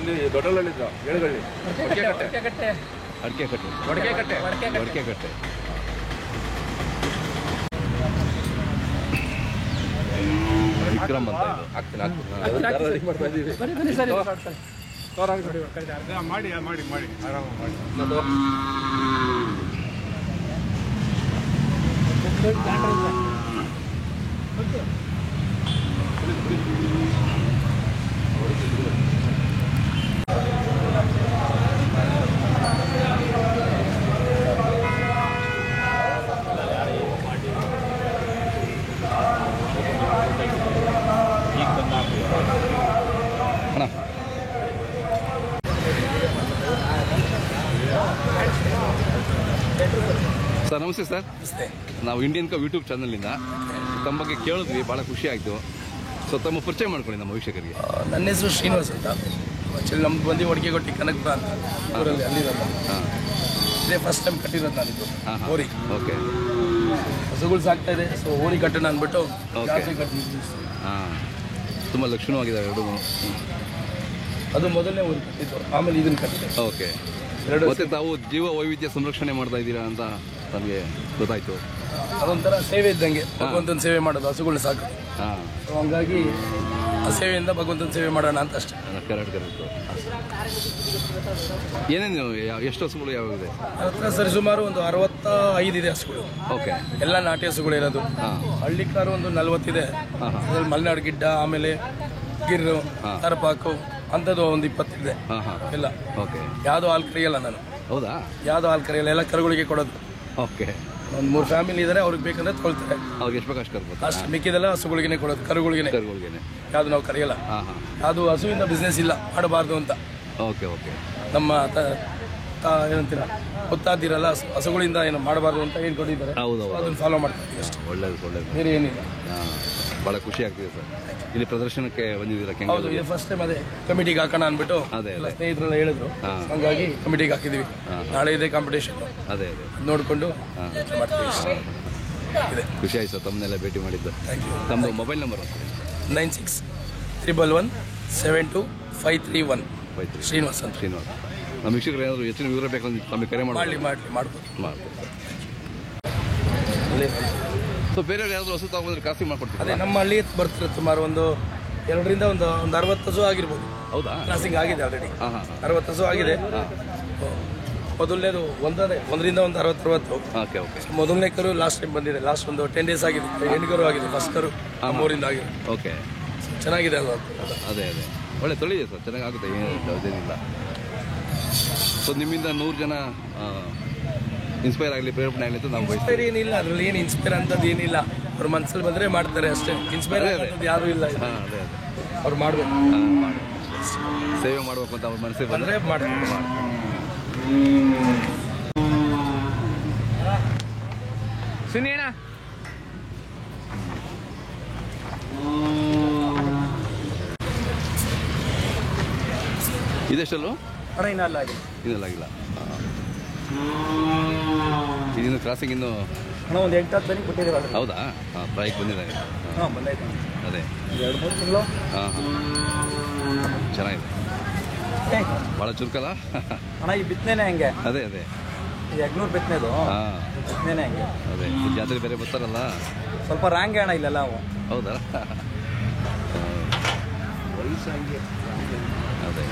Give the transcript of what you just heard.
ಇಲ್ಲಿ ದೊಡ್ಡಳ್ಳಿದ್ರು ಏಳುಗಳ್ಳಿ ಅಡಿಕೆಕಟ್ಟೆ ವಿಕ್ರಮ್ ಅಂತ ಮಾಡಿ ಆರಾಮ ಮಾಡಿ ಸರ್ ನಮಸ್ತೆ ಸರ್. ನಾವು ಇಂಡಿಯನ್ ಕಪ್ ಯೂಟ್ಯೂಬ್ ಚಾನಲಿಂದ ತಮ್ಮ ಬಗ್ಗೆ ಕೇಳಿದ್ವಿ, ಭಾಳ ಖುಷಿ ಆಯಿತು. ಸೊ ತಮ್ಮ ಪರಿಚಯ ಮಾಡ್ಕೊಳ್ಳಿ ನಮ್ಮ ವೀಕ್ಷಕರಿಗೆ. ನನ್ನ ಹೆಸರು ಶ್ರೀನಿವಾಸ್ ಅಂತ. ಆ್ಯಕ್ಚುಲಿ ನಮ್ದು ಬಂದು ಒಡಗೆಗೊಟ್ಟಿ ಕನಕಪುರ ಅಂತ ಊರಲ್ಲಿ ಅಲ್ಲಿರೋದು. ಇದೇ ಫಸ್ಟ್ ಟೈಮ್ ಕಟ್ಟಿರೋದು ನಾನಿದ್ದು ಓರಿ. ಓಕೆ. ಹಸುಗಳು ಸಾಕ್ತಾ ಇದೆ, ಸೊ ಓರಿ ಕಟ್ಟೋಣ ಅಂದ್ಬಿಟ್ಟು ಜಾಸ್ತಿ ಕಟ್ಟಿದ್ದು. ತುಂಬ ಲಕ್ಷಣವಾಗಿದೆ ಎರಡು. ಅದು ಮೊದಲನೇ ಊರು ಕಟ್ಟಿದ್ದು, ಆಮೇಲೆ ಇದನ್ನು ಕಟ್ಟಿದೆ. ಓಕೆ. ಮತ್ತೆ ತಾವು ಜೀವ ವೈವಿಧ್ಯ ಸಂರಕ್ಷಣೆ ಮಾಡ್ತಾ ಇದ್ದೀರಾ ಅಂತ ನಮಗೆ ಗೊತ್ತಾಯ್ತು. ಅದೊಂಥರ ಸೇವೆ ಇದ್ದಂಗೆ, ಭಗವಂತನ ಸೇವೆ ಮಾಡೋದು, ಹಸುಗಳನ್ನ ಸಾಕೋದು. ಸೊ ಹಂಗಾಗಿ ಆ ಸೇವೆಯಿಂದ ಭಗವಂತನ ಸೇವೆ ಮಾಡೋಣ ಅಂತ ಅಷ್ಟೇ. ಕರೆಕ್ಟ್. ಏನೇನು ಎಷ್ಟು ಹಸುಗಳು ಯಾವಾಗಿದೆ? ಹತ್ರ ಸರಿ ಸುಮಾರು ಒಂದು 65 ಇದೆ ಹಸುಗಳು. ಓಕೆ. ಎಲ್ಲ ನಾಟಿ ಹಸುಗಳು ಇರೋದು. ಹಳ್ಳಿ ಕಾರು ಒಂದು 40 ಇದೆ. ಅದ್ರಲ್ಲಿ ಮಲೆನಾಡು ಗಿಡ್ಡ, ಆಮೇಲೆ ಗಿರ್ರು, ತರಪಾಕು ಅಂಥದ್ದು ಒಂದು 20 ಇದೆ. ಎಲ್ಲ. ಓಕೆ. ಯಾವುದು ಹಾಲು ಕರೆಯಲ್ಲ ನಾನು. ಹೌದಾ? ಯಾವುದು ಹಾಲು ಕರೆಯಲ್ಲ, ಎಲ್ಲ ಕರುಗಳಿಗೆ ಕೊಡೋದು. ಓಕೆ. ಒಂದು 3 ಫ್ಯಾಮಿಲಿ ಇದ್ದಾರೆ, ಅವ್ರಿಗೆ ಬೇಕಂದ್ರೆ ತೊಗೊಳ್ತಾರೆ. ಅವ್ರಿಗೆ ಎಷ್ಟು ಬೇಕು ಅಷ್ಟು ಕರ್ಬೋದು. ಅಷ್ಟು ಮಿಕ್ಕಿದೆಲ್ಲ ಹಸುಗಳಿಗೇನೆ ಕೊಡೋದು, ಕರುಗಳಿಗೇನೆ. ಯಾವುದು ನಾವು ಕರೆಯಲ್ಲ. ಯಾವುದು ಹಸುವಿಂದ ಬಿಸ್ನೆಸ್ ಇಲ್ಲ, ಮಾಡಬಾರ್ದು ಅಂತ. ಓಕೆ. ನಮ್ಮ ಏನಂತೀರ ಗೊತ್ತಾದಿರಲ್ಲ, ಹಸುಗಳಿಂದ ಏನು ಮಾಡಬಾರ್ದು ಅಂತ ಏನು ಕೊಟ್ಟಿದ್ದಾರೆ. ಹೌದು. ಅದನ್ನು ಫಾಲೋ ಮಾಡ್ತೀವಿ ಅಷ್ಟೇ. ಒಳ್ಳೇದು. ಬೇರೆ ಏನಿಲ್ಲ. ಭಾಳ ಖುಷಿ ಆಗ್ತಿದೆ ಸರ್. ಇಲ್ಲಿ ಪ್ರದರ್ಶನಕ್ಕೆ ಬಂದಿದ್ದೀರಾ? ಹೌದು, ಇದು ಫಸ್ಟ್ ಟೈಮ್. ಅದೇ ಕಮಿಟಿಗೆ ಹಾಕೋಣ ಅಂದ್ಬಿಟ್ಟು ಎಲ್ಲ ಸ್ನೇಹಿತರೆಲ್ಲ ಹೇಳಿದ್ರು, ಹಂಗಾಗಿ ಕಮಿಟಿಗೆ ಹಾಕಿದ್ವಿ. ನಾಳೆ ಇದೆ ಕಾಂಪಿಟೇಷನ್. ಅದೇ ನೋಡಿಕೊಂಡು ಮಾಡ್ತೀವಿ. ಖುಷಿ ಆಯ್ತು ಸರ್ ತಮ್ಮನ್ನೆಲ್ಲ ಭೇಟಿ ಮಾಡಿದ್ದು. ತಮ್ಮ ಮೊಬೈಲ್ ನಂಬರ್ 9611172531. ಶ್ರೀನಿವಾಸ್ ಅಂತ. ನಮ್ಮ ವೀಕ್ಷಕರು ಏನಾದರೂ ಹೆಚ್ಚಿನ ವಿವರ ಬೇಕಂದ್ರೆ ತಮಗೆ ಕರೆ ಮಾಡ್ಬೋದು. ಸೊ ಬೇರೆಯವ್ರು ಯಾರಾದರೂ ಹಸು ತಗೊಂಡ್ರೆ ಕಾಸ್ಟಿಂಗ್ ಮಾಡ್ಕೊಡ್ತೀವಿ. ಅದೇ ನಮ್ಮ ಹಳ್ಳಿ ಬರ್ತಾರೆ ಸುಮಾರು ಒಂದು 2ರಿಂದ ಒಂದು 60 ಹಸು ಆಗಿರ್ಬೋದು. ಹೌದಾ? ಕ್ರಾಸಿಂಗ್ ಆಗಿದೆ ಆಲ್ರೆಡಿ. 60 ಹಸು ಆಗಿದೆ. ಮೊದಲನೇದು 1ರಿಂದ ಒಂದು 60. ಓಕೆ. ಮೊದಲನೇ ಕರು ಲಾಸ್ಟ್ ಟೈಮ್ ಬಂದಿದೆ. ಲಾಸ್ಟ್ ಒಂದು 10 ಡೇಸ್ ಆಗಿದೆ. ಹೆಣ್ಕರು ಆಗಿದೆ. ಫಸ್ಟ್ ಕರು 3ರಿಂದ ಆಗಿದೆ. ಓಕೆ. ಚೆನ್ನಾಗಿದೆ ಅದು. ಅದೇ ಒಳ್ಳೆ ತೊಳಿದೆ ಸರ್, ಚೆನ್ನಾಗುತ್ತೆ, ಅದೇನಿಲ್ಲ. ಸೊ ನಿಮ್ಮಿಂದ 100 ಜನ ಇನ್ಸ್ಪೈರ್ ಆಗಲಿ, ಪ್ರೇರಣೆ ಆಗಲಿ ಅಂತ ನಾವು ಇನ್ಸ್ಪೈರ್ ಏನಿಲ್ಲ, ಅದರಲ್ಲಿ ಏನು ಇನ್ಸ್ಪೈರ್ ಅಂತದ್ದು ಏನಿಲ್ಲ. ಅವ್ರ ಮನಸ್ಸಲ್ಲಿ ಬಂದರೆ ಮಾಡ್ತಾರೆ ಅಷ್ಟೇ. ಇನ್ಸ್ಪೈರ್ ಆಗೋದು ಯಾರೂ ಇಲ್ಲ. ಅದೇ ಅವ್ರು ಮಾಡಬೇಕು, ಸೇವೆ ಮಾಡಬೇಕು ಅಂತ ಅವ್ರ ಮನಸ್ಸಿಗೆ ಬಂದರೆ ಮಾಡ್ತಾರೆ. ಸುನೀಣ ಇದೆಷ್ಟಲ್ಲೂ ಇನ್ನಲ್ಲಾಗಿಲ್ಲ. ಇದಿನ್ನು ಕ್ರಾಸಿಂಗ್ ಇನ್ನು ಒಂದು 8-10 ತನಕ ಕೊಟ್ಟಿದ್ದೀವಿ. ಹೌದಾ? ಪ್ರೈಕ್ ಬಂದಿದ್ದಾರೆ. ಬಂದೈತೆ. ಅದೇ 2-3 ತಿಂಗಳು. ಚೆನ್ನಾಗಿದೆ, ಭಾಳ ಚುರುಕಲ್ಲ ಅಣ್ಣ. ಈ ಬಿತ್ತನೆ ಹೆಂಗೆ? ಅದೇ ಯಗ್ನೂರು ಬಿತ್ತನೆದು. ಬಿತ್ತನೆ ಹೆಂಗೆ? ಅದೇ ಜಾತ್ರೆ ಬೇರೆ ಬರ್ತಾರಲ್ಲ, ಸ್ವಲ್ಪ ರಾಂಗೆ ಅಣ್ಣ ಇಲ್ಲೆಲ್ಲ. ಹೌದಾ? ವಯಸ್ಸು ಹಂಗೆ. ಅದೇ